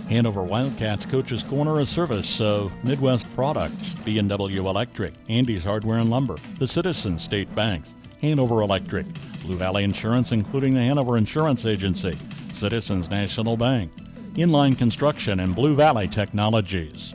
Hanover Wildcats Coach's Corner, a service of Midwest Products, B&W Electric, Andy's Hardware and Lumber, the Citizens State Banks, Hanover Electric, Blue Valley Insurance, including the Hanover Insurance Agency, Citizens National Bank, Inline Construction, and Blue Valley Technologies.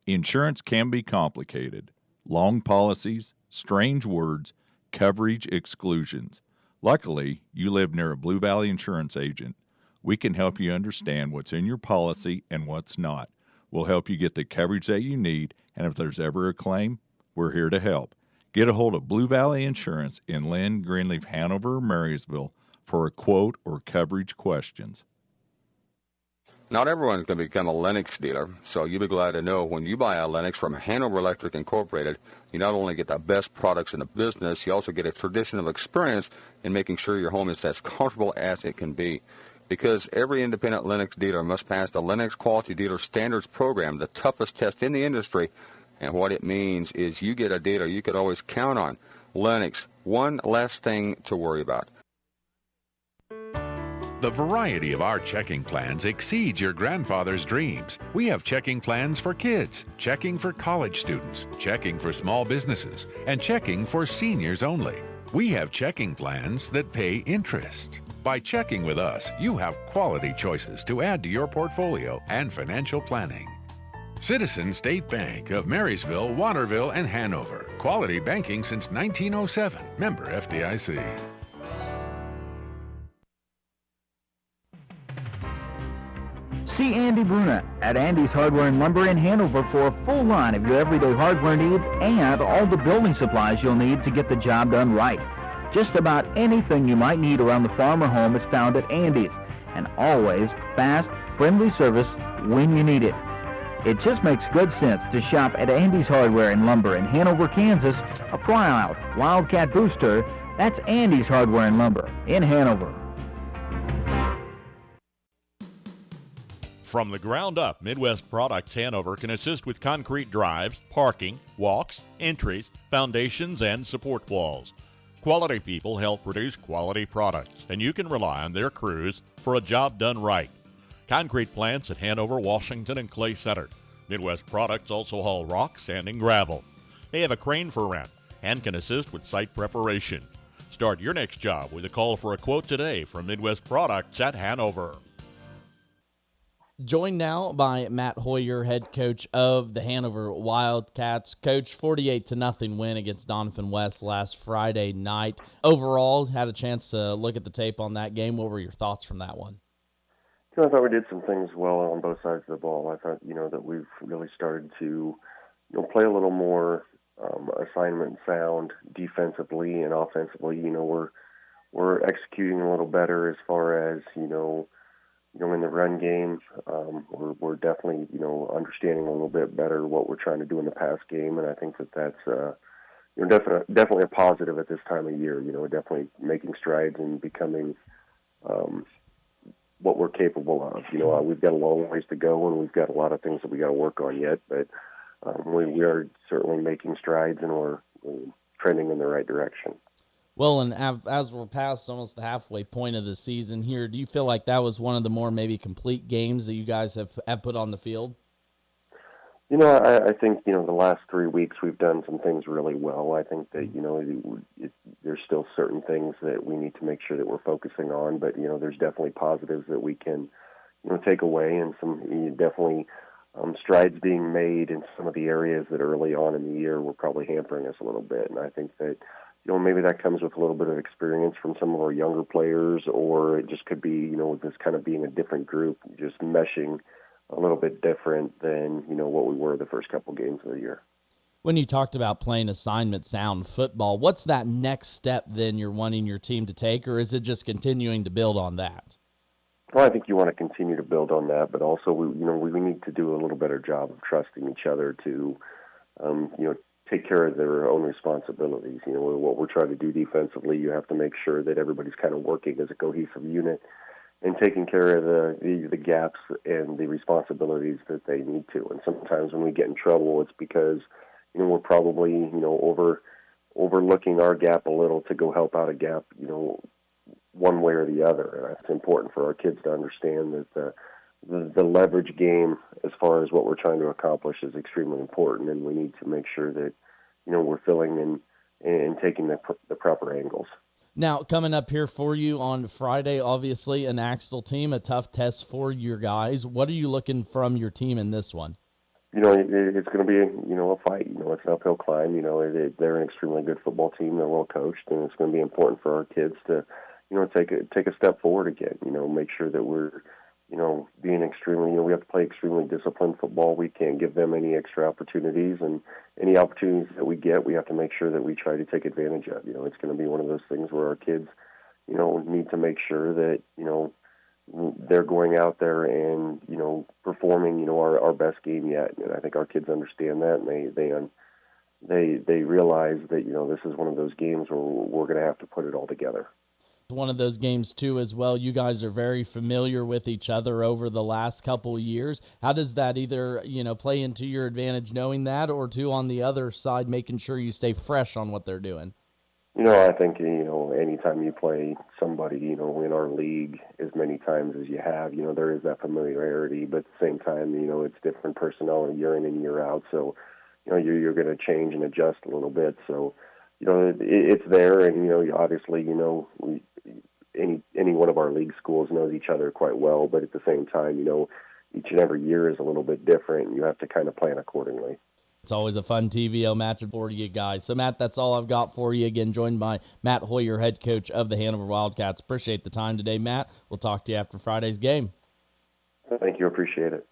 Insurance can be complicated. Long policies, strange words, coverage exclusions. Luckily, you live near a Blue Valley Insurance agent. We can help you understand what's in your policy and what's not. We'll help you get the coverage that you need, and if there's ever a claim, we're here to help. Get a hold of Blue Valley Insurance in Lynn, Greenleaf, Hanover, or Marysville for a quote or coverage questions. Not everyone can become a Lennox dealer, so you'll be glad to know when you buy a Lennox from Hanover Electric Incorporated, you not only get the best products in the business, you also get a traditional experience in making sure your home is as comfortable as it can be. Because every independent Lennox dealer must pass the Lennox Quality Dealer Standards Program, the toughest test in the industry. And what it means is you get a dealer you could always count on. Lennox, one less thing to worry about. The variety of our checking plans exceeds your grandfather's dreams. We have checking plans for kids, checking for college students, checking for small businesses, and checking for seniors only. We have checking plans that pay interest. By checking with us, you have quality choices to add to your portfolio and financial planning. Citizens State Bank of Marysville, Waterville, and Hanover. Quality banking since 1907. Member FDIC. See Andy Bruna at Andy's Hardware and Lumber in Hanover for a full line of your everyday hardware needs and all the building supplies you'll need to get the job done right. Just about anything you might need around the farm or home is found at Andy's, and always fast, friendly service when you need it. It just makes good sense to shop at Andy's Hardware and Lumber in Hanover, Kansas, a proud Wildcat booster. That's Andy's Hardware and Lumber in Hanover. From the ground up, Midwest Products Hanover can assist with concrete drives, parking, walks, entries, foundations, and support walls. Quality people help produce quality products, and you can rely on their crews for a job done right. Concrete plants at Hanover, Washington, and Clay Center. Midwest Products also haul rock, sand, and gravel. They have a crane for rent and can assist with site preparation. Start your next job with a call for a quote today from Midwest Products at Hanover. Joined now by Matt Hoyer, head coach of the Hanover Wildcats. Coach, 48-0 win against Donovan West last Friday night. Overall, had a chance to look at the tape on that game. What were your thoughts from that one? I thought we did some things well on both sides of the ball. I thought, that we've really started to, play a little more assignment sound defensively and offensively. We're executing a little better as far as, in the run game. We're definitely, understanding a little bit better what we're trying to do in the pass game, and I think that's definitely a positive at this time of year. Definitely making strides and becoming what we're capable of. We've got a long ways to go, and we've got a lot of things that we got to work on yet, but we are certainly making strides, and we're trending in the right direction. Well, and as we're past almost the halfway point of the season here, do you feel like that was one of the more maybe complete games that you guys have put on the field? I think, the last 3 weeks we've done some things really well. I think that, there's still certain things that we need to make sure that we're focusing on, but, there's definitely positives that we can, take away, and some definitely strides being made in some of the areas that early on in the year were probably hampering us a little bit. And I think that, maybe that comes with a little bit of experience from some of our younger players, or it just could be, this kind of being a different group, just meshing a little bit different than, what we were the first couple games of the year. When you talked about playing assignment sound football, what's that next step then you're wanting your team to take, or is it just continuing to build on that? Well, I think you want to continue to build on that, but also we need to do a little better job of trusting each other to, take care of their own responsibilities. What we're trying to do defensively, you have to make sure that everybody's kind of working as a cohesive unit and taking care of the gaps and the responsibilities that they need to. And sometimes when we get in trouble, it's because, we're probably, overlooking our gap a little to go help out a gap, one way or the other. And it's important for our kids to understand that the leverage game, as far as what we're trying to accomplish, is extremely important, and we need to make sure that we're filling in and taking the proper angles. Now, coming up here for you on Friday, obviously an Axtell team, a tough test for your guys. What are you looking from your team in this one? It's going to be a fight. It's an uphill climb. They're an extremely good football team. They're well coached, and it's going to be important for our kids to take a step forward again. Make sure that we're being extremely, we have to play extremely disciplined football. We can't give them any extra opportunities, and any opportunities that we get, we have to make sure that we try to take advantage of. It's going to be one of those things where our kids, need to make sure that, they're going out there and, performing, our best game yet. And I think our kids understand that, and they realize that, this is one of those games where we're going to have to put it all together. One of those games too as well. You guys are very familiar with each other over the last couple of years. How does that either play into your advantage knowing that, or two, on the other side, making sure you stay fresh on what they're doing? I think anytime you play somebody in our league as many times as you have, there is that familiarity, but at the same time, it's different personnel year in and year out, so you're going to change and adjust a little bit. So it's there, and obviously any one of our league schools knows each other quite well, but at the same time, each and every year is a little bit different, and you have to kind of plan accordingly. It's always a fun TVO matchup for you guys. So, Matt, that's all I've got for you. Again, joined by Matt Hoyer, head coach of the Hanover Wildcats. Appreciate the time today, Matt. We'll talk to you after Friday's game. Thank you. Appreciate it.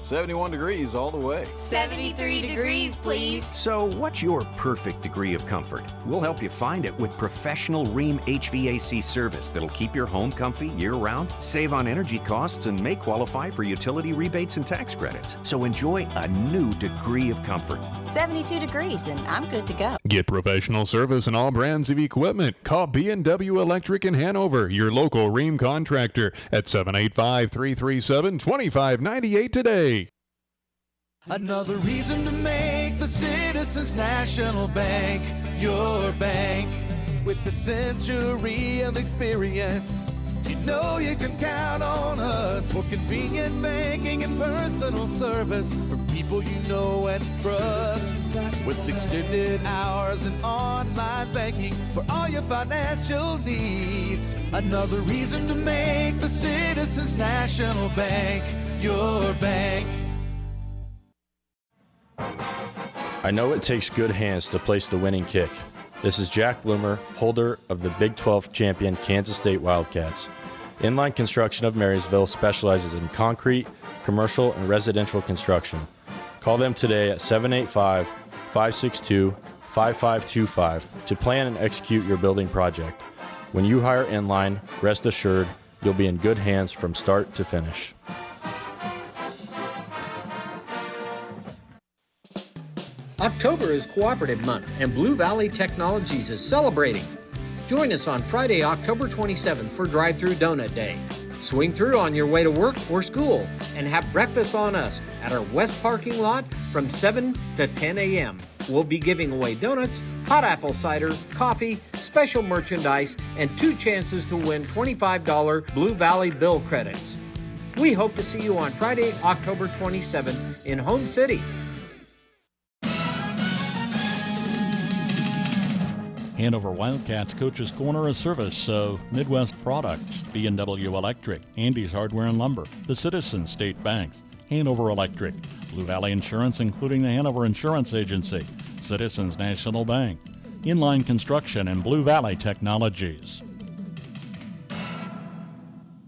71 degrees all the way. 73 degrees, please. So what's your perfect degree of comfort? We'll help you find it with professional Rheem HVAC service that'll keep your home comfy year-round, save on energy costs, and may qualify for utility rebates and tax credits. So enjoy a new degree of comfort. 72 degrees, and I'm good to go. Get professional service on all brands of equipment. Call KNDY Electric in Hanover, your local Rheem contractor, at 785-337-2598 today. Another reason to make the Citizens National Bank your bank. With the century of experience, you know you can count on us for convenient banking and personal service from people you know and trust. With extended hours and online banking for all your financial needs. Another reason to make the Citizens National Bank your bank. I know it takes good hands to place the winning kick. This is Jack Bloomer, holder of the Big 12 champion Kansas State Wildcats. Inline Construction of Marysville specializes in concrete, commercial, and residential construction. Call them today at 785-562-5525 to plan and execute your building project. When you hire Inline, rest assured you'll be in good hands from start to finish. October is Cooperative Month, and Blue Valley Technologies is celebrating. Join us on Friday, October 27th for Drive-Thru Donut Day. Swing through on your way to work or school and have breakfast on us at our west parking lot from 7 to 10 a.m. We'll be giving away donuts, hot apple cider, coffee, special merchandise, and 2 chances to win $25 Blue Valley bill credits. We hope to see you on Friday, October 27th in Home City. Hanover Wildcats Coach's Corner, a service of Midwest Products, KNDY Electric, Andy's Hardware and Lumber, the Citizens State Banks, Hanover Electric, Blue Valley Insurance including the Hanover Insurance Agency, Citizens National Bank, Inline Construction, and Blue Valley Technologies.